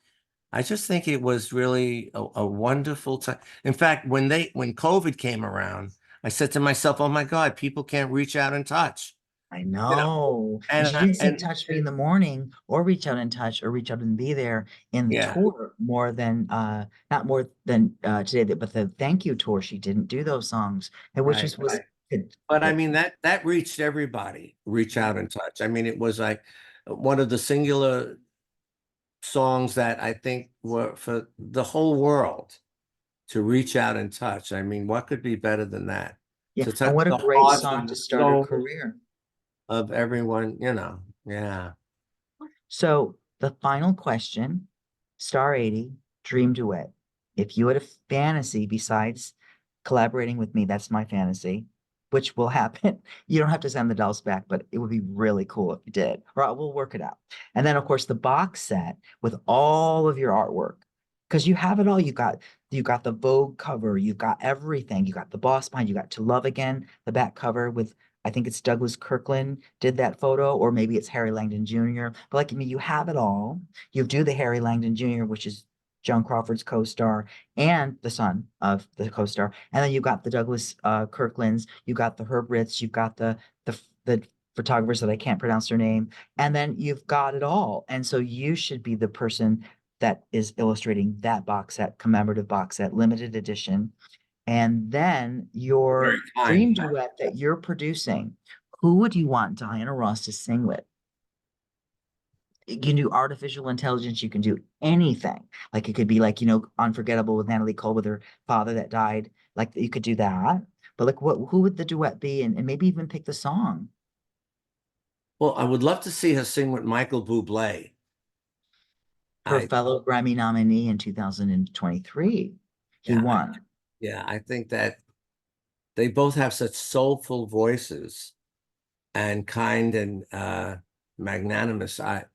Speaker 2: I just think it was really a wonderful time. In fact, when COVID came around, I said to myself, "Oh my God, people can't reach out and touch."
Speaker 1: I
Speaker 2: You know,
Speaker 1: know. And
Speaker 2: and
Speaker 1: she didn't say
Speaker 2: and
Speaker 1: touch me in the morning or reach out and touch or reach out and be there in the
Speaker 2: yeah,
Speaker 1: tour more than not more than today, but the thank you tour, she didn't do those songs. And which
Speaker 2: right.
Speaker 1: is was good.
Speaker 2: But I
Speaker 1: Good.
Speaker 2: mean that reached everybody. Reach out and touch. I mean, it was like one of the singular songs that I think were for the whole world to reach out and touch. I mean, what could be better than that?
Speaker 1: Yeah.
Speaker 2: To
Speaker 1: And
Speaker 2: touch
Speaker 1: what a
Speaker 2: the
Speaker 1: great
Speaker 2: hearts
Speaker 1: song
Speaker 2: and
Speaker 1: to
Speaker 2: the
Speaker 1: start her
Speaker 2: souls
Speaker 1: career.
Speaker 2: of everyone, you know. Yeah.
Speaker 1: So the final question, Star 80, Dream Duet. If you had a fantasy besides collaborating with me, that's my fantasy, which will happen. You don't have to send the dolls back, but it would be really cool if you did. Or we'll work it out. And then, of course, the box set with all of your artwork. Because you have it all. You got the Vogue cover, you got everything. You got the Boss Behind, you got To Love Again, the back cover with I think it's Douglas Kirkland did that photo, or maybe it's Harry Langdon Jr. But like, I mean, you have it all. You do the Harry Langdon Jr., which is Joan Crawford's co-star and the son of the co-star. And then you got the Douglas Kirklands, you got the Herb Ritz, you've got the photographers that I can't pronounce their name, and then you've got it all. And so you should be the person that is illustrating that box set, commemorative box set, limited edition, and then
Speaker 2: Very
Speaker 1: your dream
Speaker 2: kind.
Speaker 1: duet that you're producing, who would you want Diana Ross to sing with? You can do artificial intelligence, you can do anything. Like it could be like, Unforgettable with Natalie Cole with her father that died. Like you could do that. But like who would the duet be? And maybe even pick the song.
Speaker 2: Well, I would love to see her sing with Michael Bublé.
Speaker 1: Her
Speaker 2: I
Speaker 1: fellow Grammy nominee in 2023. He
Speaker 2: yeah,
Speaker 1: won.
Speaker 2: yeah, I think that they both have such soulful voices and kind and magnanimous. I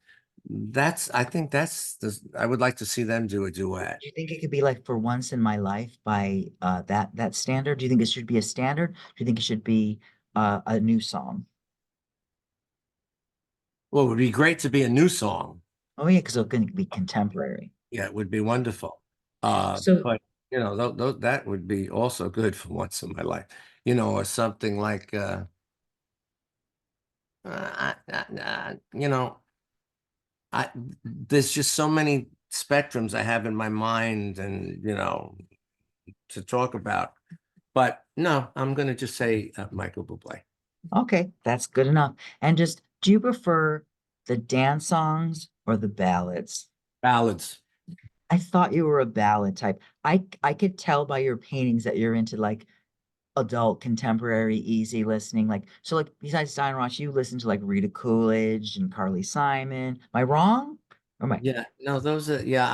Speaker 2: think I would like to see them do a duet.
Speaker 1: Do you think it could be like For Once in My Life by that standard? Do you think it should be a standard? Do you think it should be a new song?
Speaker 2: Well, it would be great to be a new song.
Speaker 1: Oh yeah, because it's going to be contemporary.
Speaker 2: Yeah, it would be wonderful.
Speaker 1: So
Speaker 2: But that would be also good for once in my life. Or something like you know, I there's just so many spectrums I have in my mind and to talk about. But no, I'm gonna just say Michael Bublé.
Speaker 1: okay, that's good enough. And just do you prefer the dance songs or the ballads?
Speaker 2: Ballads.
Speaker 1: I thought you were a ballad type. I could tell by your paintings that you're into like adult contemporary easy listening. Like so like besides Diana Ross, you listen to like Rita Coolidge and Carly Simon. Am I wrong? Or am I
Speaker 2: Yeah, no, those are, yeah,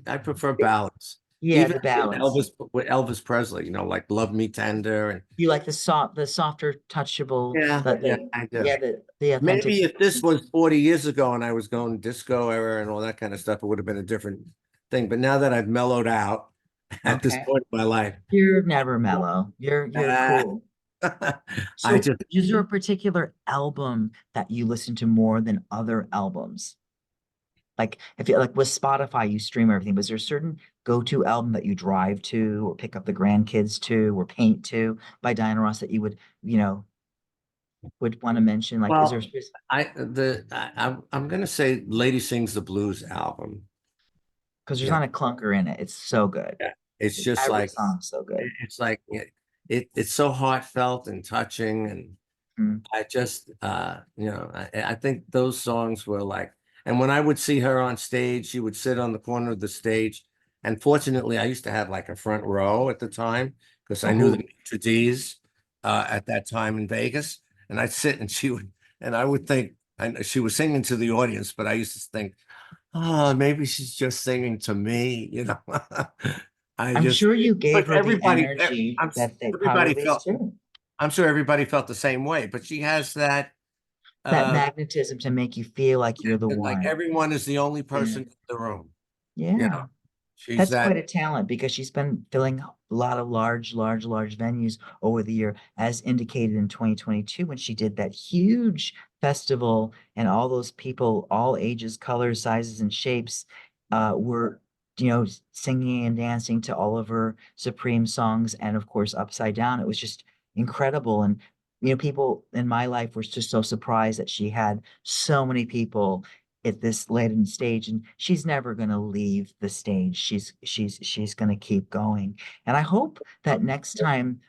Speaker 2: I prefer ballads.
Speaker 1: Yeah,
Speaker 2: even
Speaker 1: the ballads.
Speaker 2: With Elvis Presley, like Love Me Tender and
Speaker 1: You like the softer, touchable,
Speaker 2: yeah, I do.
Speaker 1: yeah, the authentic.
Speaker 2: Maybe if this was 40 years ago and I was going disco era and all that kind of stuff, it would have been a different thing. But now that I've mellowed out at this
Speaker 1: Okay.
Speaker 2: point in my life,
Speaker 1: You're never mellow. You're
Speaker 2: uh,
Speaker 1: cool.
Speaker 2: I
Speaker 1: So
Speaker 2: just,
Speaker 1: is there a particular album that you listen to more than other albums? Like if you like with Spotify, you stream everything, but is there a certain go-to album that you drive to or pick up the grandkids to or paint to by Diana Ross that you would want to mention? Like, is there a
Speaker 2: well,
Speaker 1: specific,
Speaker 2: I'm gonna say Lady Sings the Blues album.
Speaker 1: because there's
Speaker 2: Yeah,
Speaker 1: not a clunker in it. It's so good.
Speaker 2: yeah. It's just
Speaker 1: Every
Speaker 2: like
Speaker 1: song's so good.
Speaker 2: it's like it's so heartfelt and touching, and
Speaker 1: Mm.
Speaker 2: I just, I think those songs were like, and when I would see her on stage, she would sit on the corner of the stage. And fortunately, I used to have like a front row at the time because I knew the
Speaker 1: Oh,
Speaker 2: maitre d's at that time in Vegas. And I'd sit and and I would think, and she was singing to the audience, but I used to think, oh, maybe she's just singing to me. I
Speaker 1: I'm
Speaker 2: just,
Speaker 1: sure you gave
Speaker 2: but
Speaker 1: her the energy that they
Speaker 2: everybody
Speaker 1: probably
Speaker 2: felt,
Speaker 1: too.
Speaker 2: I'm sure everybody felt the same way, but she has that
Speaker 1: That
Speaker 2: uh
Speaker 1: magnetism to make you feel like you're the
Speaker 2: like
Speaker 1: one.
Speaker 2: everyone is the only
Speaker 1: Yeah.
Speaker 2: person in the room. You
Speaker 1: Yeah.
Speaker 2: know, she's
Speaker 1: That's
Speaker 2: that.
Speaker 1: quite a talent because she's been filling a lot of large venues over the year, as indicated in 2022 when she did that huge festival and all those people, all ages, colors, sizes, and shapes, were, singing and dancing to all of her Supreme songs and of course Upside Down. It was just incredible. And people in my life were just so surprised that she had so many people at this late in stage, and she's never going to leave the stage. She's going to keep going. And I hope that next time,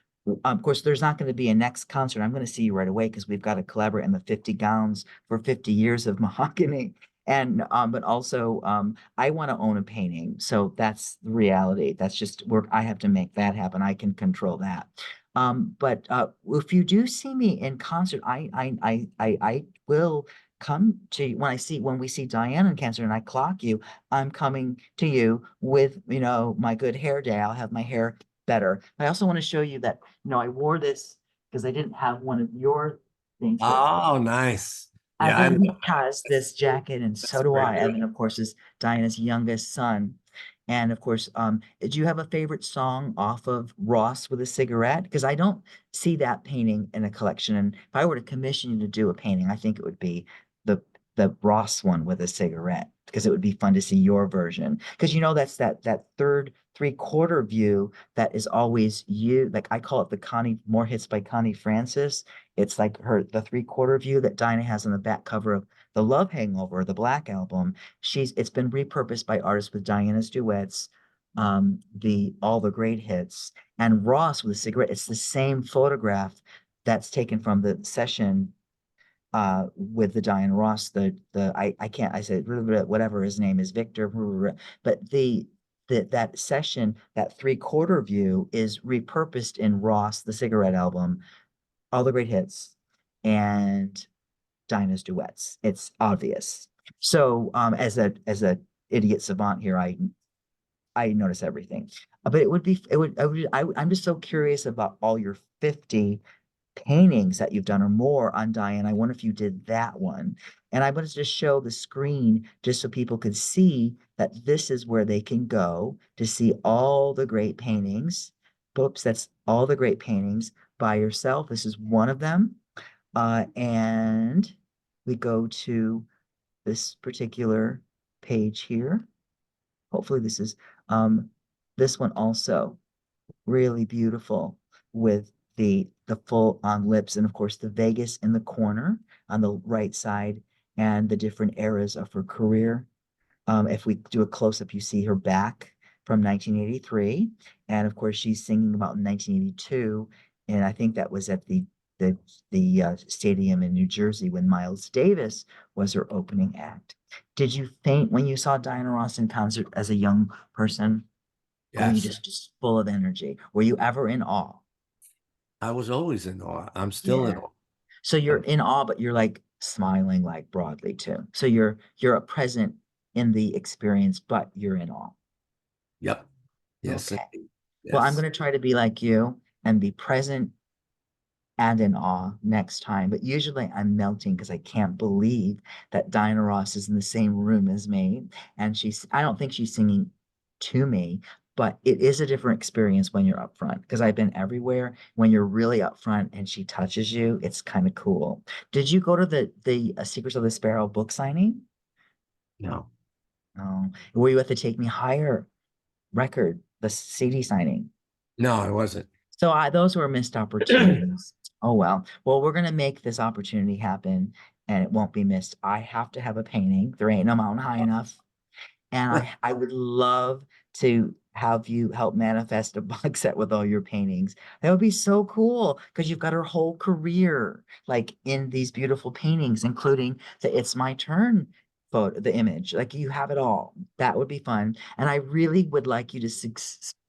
Speaker 1: of course there's not going to be a next concert. I'm going to see you right away because we've got to collaborate on the 50 gowns for 50 years of mahogany. And but also I want to own a painting, so that's the reality. That's just work. I have to make that happen. I can control that. But if you do see me in concert, I will come to you when we see Diane in cancer and I clock you, I'm coming to you with, my good hair day. I'll have my hair better. I also want to show you that, I wore this because I didn't have one of your things, but
Speaker 2: Oh, nice. Yeah, I know.
Speaker 1: Evan has this jacket, and
Speaker 2: That's
Speaker 1: so
Speaker 2: a
Speaker 1: do
Speaker 2: great.
Speaker 1: I. Evan, of course, is Diana's youngest son. And of course, do you have a favorite song off of Ross with a Cigarette? Because I don't see that painting in a collection. And if I were to commission you to do a painting, I think it would be the the Ross one with a cigarette, because it would be fun to see your version. Because that's that third three-quarter view that is always you. Like I call it the Connie More Hits by Connie Francis. It's like the three-quarter view that Dinah has on the back cover of the Love Hangover, the Black album. It's been repurposed by artists with Diana's duets, the all the great hits, and Ross with a cigarette. It's the same photograph that's taken from the session with the Diane Ross, I can't, I said whatever his name is, Victor, but that session, that three-quarter view is repurposed in Ross, the Cigarette album, all the great hits, and Dinah's duets. It's obvious. So as a idiot savant here, I notice everything. But I'm just so curious about all your 50 paintings that you've done or more on Diane. I wonder if you did that one. And I wanted to just show the screen just so people could see that this is where they can go to see all the great paintings. Books, that's all the great paintings by yourself. This is one of them. And we go to this particular page here. Hopefully um this one also really beautiful with the full on lips, and of course the Vegas in the corner on the right side, and the different eras of her career. If we do a close-up, you see her back from 1983, and of course she's singing about 1982, and I think that was at the stadium in New Jersey when Miles Davis was her opening act. Did you faint when you saw Diana Ross in concert as a young person? Or were you
Speaker 2: Yes,
Speaker 1: just full of energy? Were you ever in awe?
Speaker 2: I was always in awe. I'm still in
Speaker 1: Yeah.
Speaker 2: awe.
Speaker 1: So you're
Speaker 2: Um,
Speaker 1: in awe, but you're like smiling like broadly too. So you're a present in the experience, but you're in awe.
Speaker 2: yep. Yes,
Speaker 1: Okay.
Speaker 2: indeed.
Speaker 1: Well, I'm
Speaker 2: Yes.
Speaker 1: going to try to be like you and be present and in awe next time. But usually I'm melting because I can't believe that Diana Ross is in the same room as me. And I don't think she's singing to me, but it is a different experience when you're up front because I've been everywhere. When you're really up front and she touches you, it's kind of cool. Did you go to the Secrets of the Sparrow book signing?
Speaker 2: No.
Speaker 1: Oh, were you at the Take Me Higher record, the CD signing?
Speaker 2: No, I wasn't.
Speaker 1: So those were missed opportunities. Oh well. Well, we're gonna make this opportunity happen and it won't be missed. I have to have a painting. There ain't no mountain high enough. And I would love to have you help manifest a box set with all your paintings. That would be so cool because you've got her whole career like in these beautiful paintings, including the It's My Turn photo, the image. Like you have it all. That would be fun. And I really would like you to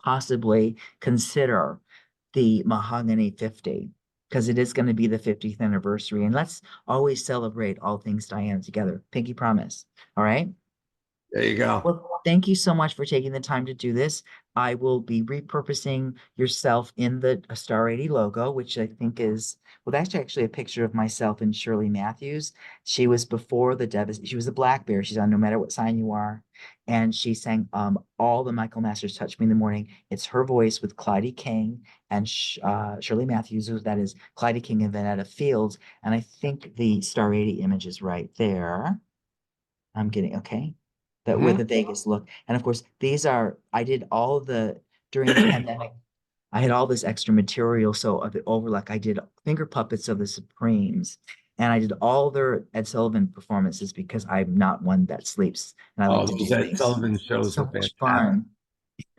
Speaker 1: possibly consider the Mahogany 50 because it is going to be the 50th anniversary. And let's always celebrate all things Diane together. Pinky promise. All right.
Speaker 2: There you go.
Speaker 1: Well, thank you so much for taking the time to do this. I will be repurposing yourself in the Star 80 logo, which I think is, well, that's actually a picture of myself and Shirley Matthews. She was before she was a black bear. She's on No Matter What Sign You Are. And she sang all the Michael Masters Touch Me in the Morning. It's her voice with Clyde King and Shirley Matthews, that is Clyde King and Vanetta Fields. And I think the Star 80 image is right there. I'm getting okay. That with a
Speaker 2: Hmm.
Speaker 1: Vegas look. And of course, I did all of during the pandemic, I had all this extra material. So of the overlock, I did finger puppets of the Supremes. And I did all their Ed Sullivan performances because I'm not one that sleeps and I like
Speaker 2: Oh,
Speaker 1: to do
Speaker 2: those Ed
Speaker 1: things.
Speaker 2: Sullivan shows
Speaker 1: So
Speaker 2: are
Speaker 1: much
Speaker 2: fantastic.
Speaker 1: fun.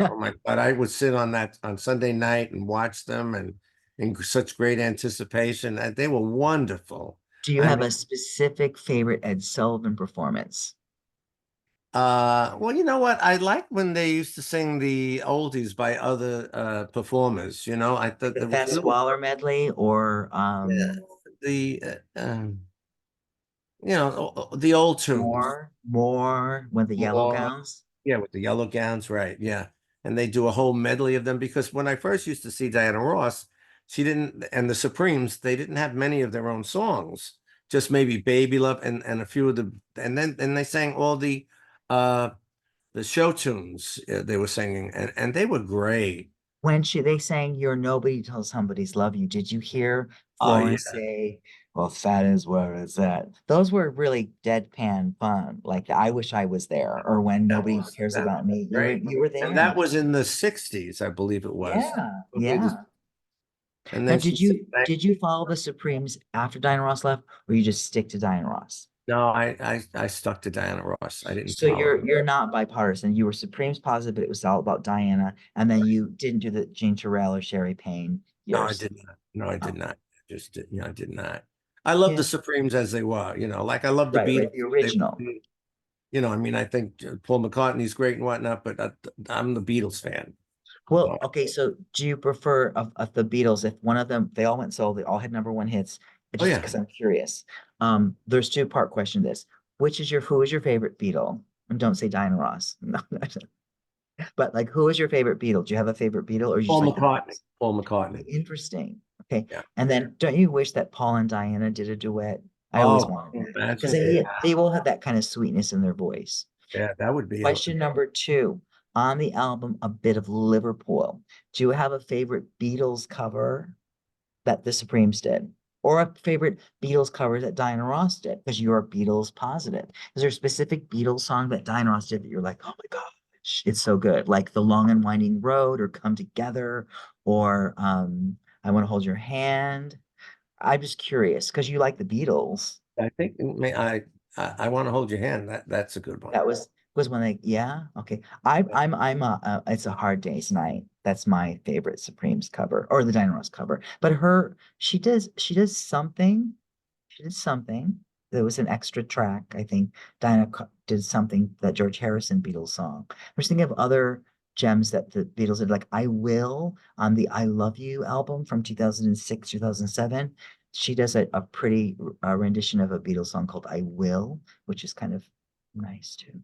Speaker 2: Oh my God. I would sit on that on Sunday night and watch them and in such great anticipation. And they were wonderful.
Speaker 1: Do you
Speaker 2: I
Speaker 1: have
Speaker 2: mean,
Speaker 1: a specific favorite Ed Sullivan performance?
Speaker 2: well, you know what? I like when they used to sing the oldies by other performers, you know. I
Speaker 1: Like
Speaker 2: thought
Speaker 1: the
Speaker 2: there was
Speaker 1: Fats
Speaker 2: little
Speaker 1: Waller medley or
Speaker 2: yeah, the the old tunes.
Speaker 1: more with the yellow
Speaker 2: More
Speaker 1: gowns?
Speaker 2: Yeah, with the yellow gowns, right? Yeah. And they do a whole medley of them because when I first used to see Diana Ross, she didn't, and the Supremes, they didn't have many of their own songs, just maybe Baby Love and a few of and they sang all uh the show tunes they were singing and they were great.
Speaker 1: When they sang "You're Nobody Till Somebody's Love You," did you hear
Speaker 2: Oh yeah,
Speaker 1: Florence say, "Well, fat is where it's at"? Those were really deadpan fun. Like "I Wish I Was There" or "When Nobody Cares
Speaker 2: that
Speaker 1: About
Speaker 2: was
Speaker 1: Me."
Speaker 2: great.
Speaker 1: You were
Speaker 2: And that
Speaker 1: there.
Speaker 2: was in the 60s, I believe it was.
Speaker 1: Yeah,
Speaker 2: Okay,
Speaker 1: yeah.
Speaker 2: and
Speaker 1: Now,
Speaker 2: then she said,
Speaker 1: did you follow the Supremes after Diana Ross left, or you just stick to Diana Ross?
Speaker 2: no, I stuck to Diana Ross. I didn't
Speaker 1: So
Speaker 2: follow.
Speaker 1: you're not bipartisan. You were Supremes positive, but it was all about Diana, and then you didn't do the Jean Terrell or Sherry Payne
Speaker 2: No, I
Speaker 1: years.
Speaker 2: did not. No, I did
Speaker 1: Oh,
Speaker 2: not. Just did, I did not. I love the
Speaker 1: yeah,
Speaker 2: Supremes as they were, like I love the
Speaker 1: right,
Speaker 2: Beatles.
Speaker 1: the
Speaker 2: They,
Speaker 1: original.
Speaker 2: I mean, I think Paul McCartney's great and whatnot, but I'm the Beatles fan.
Speaker 1: Well,
Speaker 2: So,
Speaker 1: okay, so do you prefer of the Beatles, if one of them, they all went solo, they all had number one hits,
Speaker 2: oh
Speaker 1: just
Speaker 2: yeah,
Speaker 1: because I'm curious. There's two-part question to this. Who is your favorite Beatle? And don't say Diana Ross. No, but like who is your favorite Beatle? Do you have a favorite Beatle or you just
Speaker 2: Paul
Speaker 1: like the
Speaker 2: McCartney.
Speaker 1: Beatles?
Speaker 2: Paul
Speaker 1: Okay,
Speaker 2: McCartney.
Speaker 1: interesting. Okay.
Speaker 2: Yeah.
Speaker 1: And then don't you wish that Paul and Diana did a duet? I always
Speaker 2: Oh,
Speaker 1: wanted that because
Speaker 2: imagine.
Speaker 1: they will have that kind of sweetness in their voice.
Speaker 2: Yeah, that would be
Speaker 1: Question number two. On the album A Bit of Liverpool, do you have a favorite Beatles cover that the Supremes did? Or a favorite Beatles cover that Diana Ross did? Because you're Beatles positive. Is there a specific Beatles song that Diana Ross did that you're like, oh my gosh, it's so good? Like The Long and Winding Road or Come Together or I Want to Hold Your Hand. I'm just curious because you like the Beatles.
Speaker 2: I think I want to hold your hand. That's a good one.
Speaker 1: That was when they yeah okay I'm it's a hard day's night. That's my favorite Supremes cover or the Diana Ross cover. But she does something. She did something. There was an extra track. I think did something that George Harrison Beatles song. I was thinking of other gems that the Beatles did, like I Will on the I Love You album from 2006, 2007. She does a pretty rendition of a Beatles song called I Will, which is kind of nice too.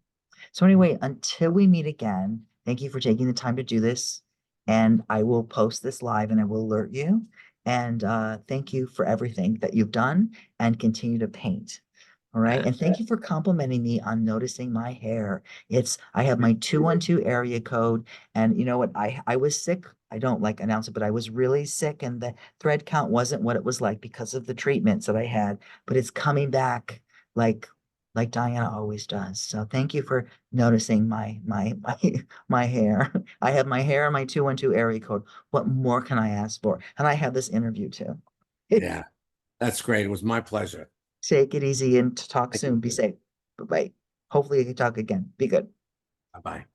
Speaker 1: So anyway, until we meet again, Thank you for taking the time to do this. And I will post this live and I will alert you. And thank you for everything that you've done and continue to paint. All right. And thank you for complimenting me on noticing my hair. I have my 212 area code. And you know what? I was sick. I don't like announce it, but I was really sick and the thread count wasn't what it was like because of the treatments that I had, but it's coming back like Diana always does. So thank you for noticing my hair. I have my hair and my 212 area code. What more can I ask for? And I have this interview too.
Speaker 2: Yeah, that's great. It was my pleasure.
Speaker 1: Take it easy and talk
Speaker 2: Thank
Speaker 1: soon. Be
Speaker 2: you.
Speaker 1: safe. Bye-bye. Hopefully we can talk again. Be good.
Speaker 2: Bye-bye.